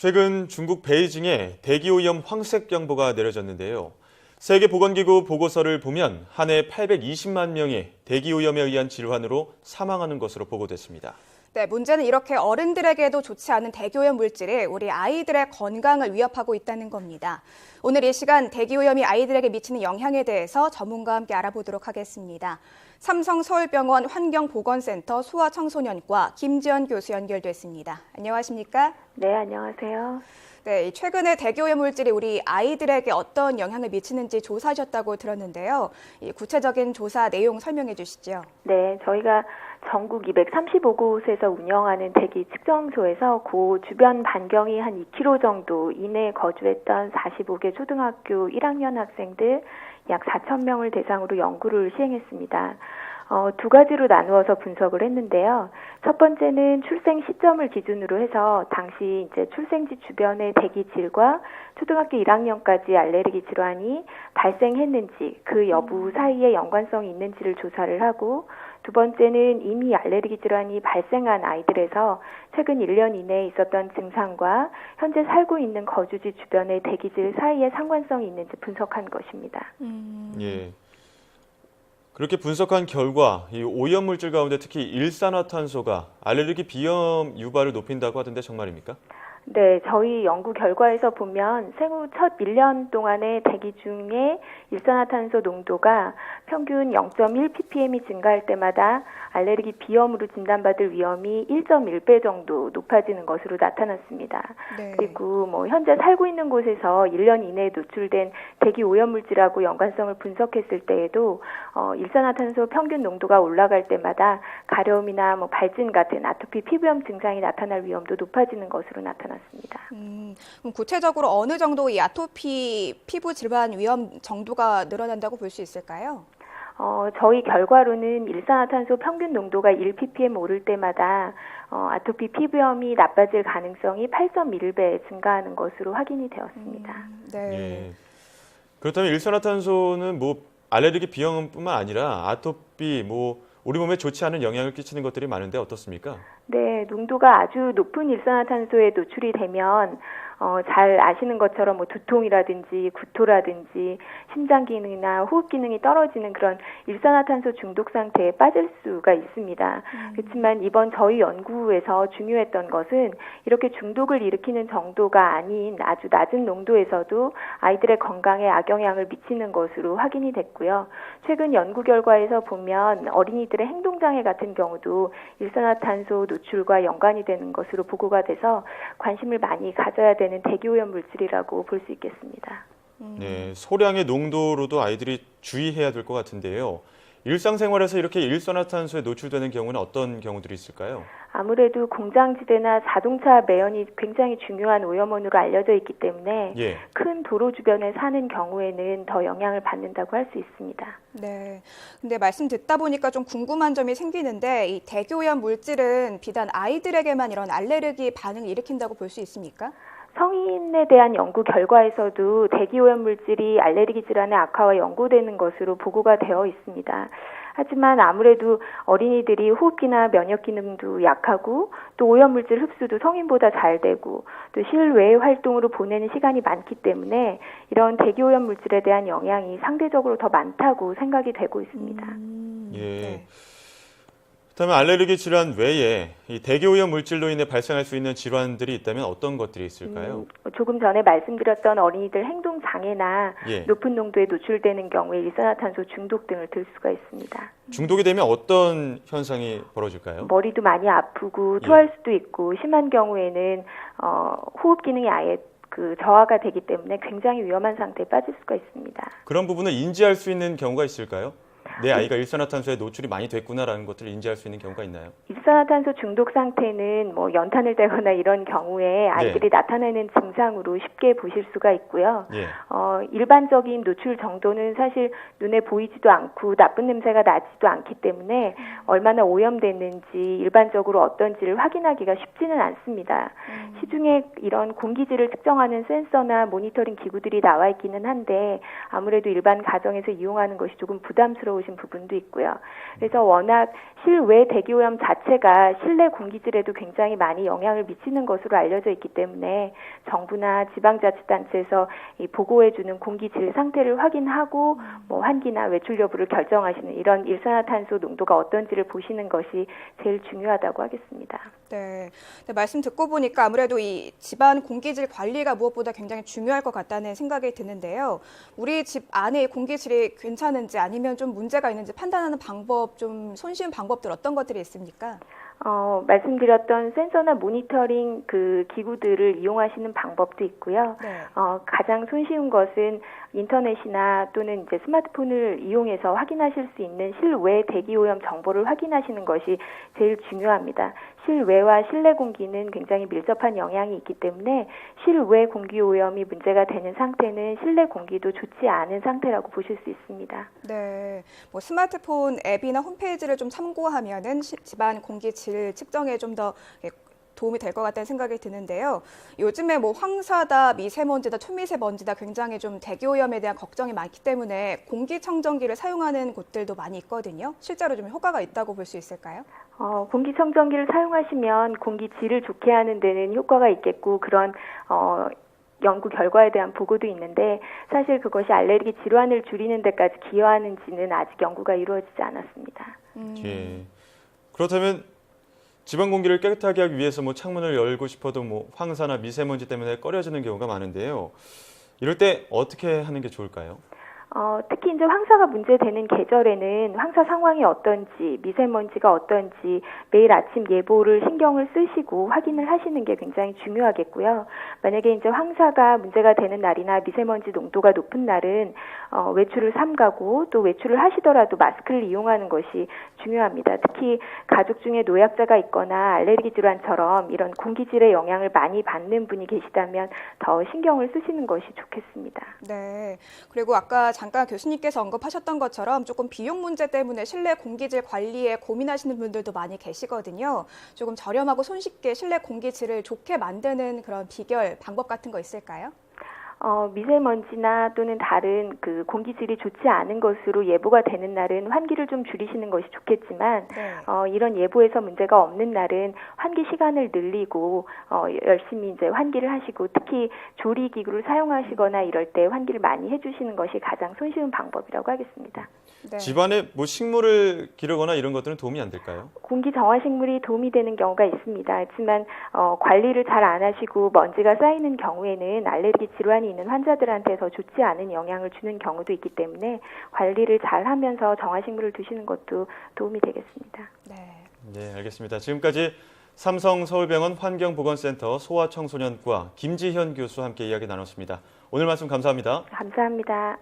최근 중국 베이징에 대기오염 황색경보가 내려졌는데요. 세계보건기구 보고서를 보면 한 해 820만 명이 대기오염에 의한 질환으로 사망하는 것으로 보고됐습니다. 네, 문제는 이렇게 어른들에게도 좋지 않은 대기오염 물질이 우리 아이들의 건강을 위협하고 있다는 겁니다. 오늘 이 시간 대기오염이 아이들에게 미치는 영향에 대해서 전문가와 함께 알아보도록 하겠습니다. 삼성서울병원 환경보건센터 소아청소년과 김지연 교수 연결됐습니다. 안녕하십니까? 네, 안녕하세요. 네, 최근에 대기오염 물질이 우리 아이들에게 어떤 영향을 미치는지 조사하셨다고 들었는데요. 구체적인 조사 내용 설명해 주시죠. 네, 저희가 전국 235곳에서 운영하는 대기 측정소에서 그 주변 반경이 한 2km 정도 이내에 거주했던 45개 초등학교 1학년 학생들 약 4,000명을 대상으로 연구를 시행했습니다. 두 가지로 나누어서 분석을 했는데요. 첫 번째는 출생 시점을 기준으로 해서 당시 이제 출생지 주변의 대기질과 초등학교 1학년까지 알레르기 질환이 발생했는지 그 여부 사이에 연관성이 있는지를 조사를 하고, 두 번째는 이미 알레르기 질환이 발생한 아이들에서 최근 1년 이내에 있었던 증상과 현재 살고 있는 거주지 주변의 대기질 사이에 상관성이 있는지 분석한 것입니다. 예. 그렇게 분석한 결과 이 오염물질 가운데 특히 일산화탄소가 알레르기 비염 유발을 높인다고 하던데 정말입니까? 네, 저희 연구 결과에서 보면 생후 첫 1년 동안의 대기 중에 일산화탄소 농도가 평균 0.1ppm이 증가할 때마다 알레르기 비염으로 진단받을 위험이 1.1배 정도 높아지는 것으로 나타났습니다. 네. 그리고 현재 살고 있는 곳에서 1년 이내에 노출된 대기 오염물질하고 연관성을 분석했을 때에도 일산화탄소 평균 농도가 올라갈 때마다 가려움이나 발진 같은 아토피 피부염 증상이 나타날 위험도 높아지는 것으로 나타났습니다. 그럼 구체적으로 어느 정도 이 아토피 피부 질환 위험 정도가 늘어난다고 볼 수 있을까요? 저희 결과로는 일산화탄소 평균 농도가 1ppm 오를 때마다 아토피 피부염이 나빠질 가능성이 8.1배 증가하는 것으로 확인이 되었습니다. 네. 예. 그렇다면 일산화탄소는 알레르기 비염뿐만 아니라 아토피, 우리 몸에 좋지 않은 영향을 끼치는 것들이 많은데 어떻습니까? 네, 농도가 아주 높은 일산화탄소에 노출이 되면 잘 아시는 것처럼 두통이라든지 구토라든지 심장 기능이나 호흡 기능이 떨어지는 그런 일산화탄소 중독 상태에 빠질 수가 있습니다. 그렇지만 이번 저희 연구에서 중요했던 것은 이렇게 중독을 일으키는 정도가 아닌 아주 낮은 농도에서도 아이들의 건강에 악영향을 미치는 것으로 확인이 됐고요. 최근 연구 결과에서 보면 어린이들의 행동장애 같은 경우도 일산화탄소 노출과 연관이 되는 것으로 보고가 돼서 관심을 많이 가져야 되는 대기오염 물질이라고 볼 수 있겠습니다. 네, 소량의 농도로도 아이들이 주의해야 될 것 같은데요. 일상생활에서 이렇게 일산화탄소에 노출되는 경우는 어떤 경우들이 있을까요? 아무래도 공장지대나 자동차 매연이 굉장히 중요한 오염원으로 알려져 있기 때문에 큰 도로 주변에 사는 경우에는 더 영향을 받는다고 할 수 있습니다. 네. 근데 말씀 듣다 보니까 좀 궁금한 점이 생기는데 이 대기오염 물질은 비단 아이들에게만 이런 알레르기 반응을 일으킨다고 볼 수 있습니까? 성인에 대한 연구 결과에서도 대기오염 물질이 알레르기 질환의 악화와 연고되는 것으로 보고가 되어 있습니다. 하지만 아무래도 어린이들이 호흡기나 면역 기능도 약하고 또 오염물질 흡수도 성인보다 잘 되고 또 실외 활동으로 보내는 시간이 많기 때문에 이런 대기오염 물질에 대한 영향이 상대적으로 더 많다고 생각이 되고 있습니다. 예. 네. 그렇다면 알레르기 질환 외에 이 대기오염 물질로 인해 발생할 수 있는 질환들이 있다면 어떤 것들이 있을까요? 조금 전에 말씀드렸던 어린이들 행동 장애나 높은 농도에 노출되는 경우에 일산화탄소 중독 등을 들 수가 있습니다. 중독이 되면 어떤 현상이 벌어질까요? 머리도 많이 아프고 토할 수도 있고 심한 경우에는 호흡 기능이 아예 저하가 되기 때문에 굉장히 위험한 상태에 빠질 수가 있습니다. 그런 부분을 인지할 수 있는 경우가 있을까요? 내 아이가 일산화탄소에 노출이 많이 됐구나라는 것들을 인지할 수 있는 경우가 있나요? 일산화탄소 중독 상태는 연탄을 대거나 이런 경우에 아이들이 나타내는 증상으로 쉽게 보실 수가 있고요. 일반적인 노출 정도는 사실 눈에 보이지도 않고 나쁜 냄새가 나지도 않기 때문에 얼마나 오염됐는지 일반적으로 어떤지를 확인하기가 쉽지는 않습니다. 시중에 이런 공기질을 측정하는 센서나 모니터링 기구들이 나와 있기는 한데 아무래도 일반 가정에서 이용하는 것이 조금 부담스러우신 부분도 있고요. 그래서 워낙 실외 대기오염 자체가 실내 공기질에도 굉장히 많이 영향을 미치는 것으로 알려져 있기 때문에 정부나 지방자치단체에서 이 보고해주는 공기질 상태를 확인하고 뭐 환기나 외출 여부를 결정하시는 이런 일산화탄소 농도가 어떤지를 보시는 것이 제일 중요하다고 하겠습니다. 네. 네, 말씀 듣고 보니까 아무래도 이 집안 공기질 관리가 무엇보다 굉장히 중요할 것 같다는 생각이 드는데요. 우리 집 안에 공기질이 괜찮은지 아니면 좀 문제가 있는지 판단하는 방법, 좀 손쉬운 방법들 어떤 것들이 있습니까? 말씀드렸던 센서나 모니터링 그 기구들을 이용하시는 방법도 있고요. 네. 가장 손쉬운 것은 인터넷이나 또는 이제 스마트폰을 이용해서 확인하실 수 있는 실외 대기오염 정보를 확인하시는 것이 제일 중요합니다. 실외와 실내 공기는 굉장히 밀접한 영향이 있기 때문에 실외 공기오염이 문제가 되는 상태는 실내 공기도 좋지 않은 상태라고 보실 수 있습니다. 네. 뭐 스마트폰 앱이나 홈페이지를 좀 참고하면은 집안 공기질 측정에 좀 더 도움이 될 것 같다는 생각이 드는데요. 요즘에 뭐 황사다, 미세먼지다, 초미세먼지다 굉장히 좀 대기오염에 대한 걱정이 많기 때문에 공기청정기를 사용하는 곳들도 많이 있거든요. 실제로 좀 효과가 있다고 볼 수 있을까요? 공기청정기를 사용하시면 공기질을 좋게 하는 데는 효과가 있겠고 그런 연구 결과에 대한 보고도 있는데 사실 그것이 알레르기 질환을 줄이는 데까지 기여하는지는 아직 연구가 이루어지지 않았습니다. 예. 그렇다면 집안 공기를 깨끗하게 하기 위해서 뭐 창문을 열고 싶어도 뭐 황사나 미세먼지 때문에 꺼려지는 경우가 많은데요. 이럴 때 어떻게 하는 게 좋을까요? 특히 이제 황사가 문제되는 계절에는 황사 상황이 어떤지, 미세먼지가 어떤지 매일 아침 예보를 신경을 쓰시고 확인을 하시는 게 굉장히 중요하겠고요. 만약에 이제 황사가 문제가 되는 날이나 미세먼지 농도가 높은 날은 외출을 삼가고 또 외출을 하시더라도 마스크를 이용하는 것이 중요합니다. 특히 가족 중에 노약자가 있거나 알레르기 질환처럼 이런 공기질의 영향을 많이 받는 분이 계시다면 더 신경을 쓰시는 것이 좋겠습니다. 네. 그리고 아까 잠깐 교수님께서 언급하셨던 것처럼 조금 비용 문제 때문에 실내 공기질 관리에 고민하시는 분들도 많이 계시거든요. 조금 저렴하고 손쉽게 실내 공기질을 좋게 만드는 그런 비결, 방법 같은 거 있을까요? 미세먼지나 또는 다른 그 공기질이 좋지 않은 것으로 예보가 되는 날은 환기를 좀 줄이시는 것이 좋겠지만, 네. 이런 예보에서 문제가 없는 날은 환기 시간을 늘리고, 열심히 이제 환기를 하시고, 특히 조리기구를 사용하시거나 이럴 때 환기를 많이 해주시는 것이 가장 손쉬운 방법이라고 하겠습니다. 네. 집안에 뭐 식물을 기르거나 이런 것들은 도움이 안 될까요? 공기 정화식물이 도움이 되는 경우가 있습니다. 하지만 관리를 잘 안 하시고 먼지가 쌓이는 경우에는 알레르기 질환이 있는 환자들한테 더 좋지 않은 영향을 주는 경우도 있기 때문에 관리를 잘 하면서 정화식물을 두시는 것도 도움이 되겠습니다. 네. 네, 알겠습니다. 지금까지 삼성서울병원 환경보건센터 소아청소년과 김지현 교수와 함께 이야기 나눴습니다. 오늘 말씀 감사합니다. 감사합니다.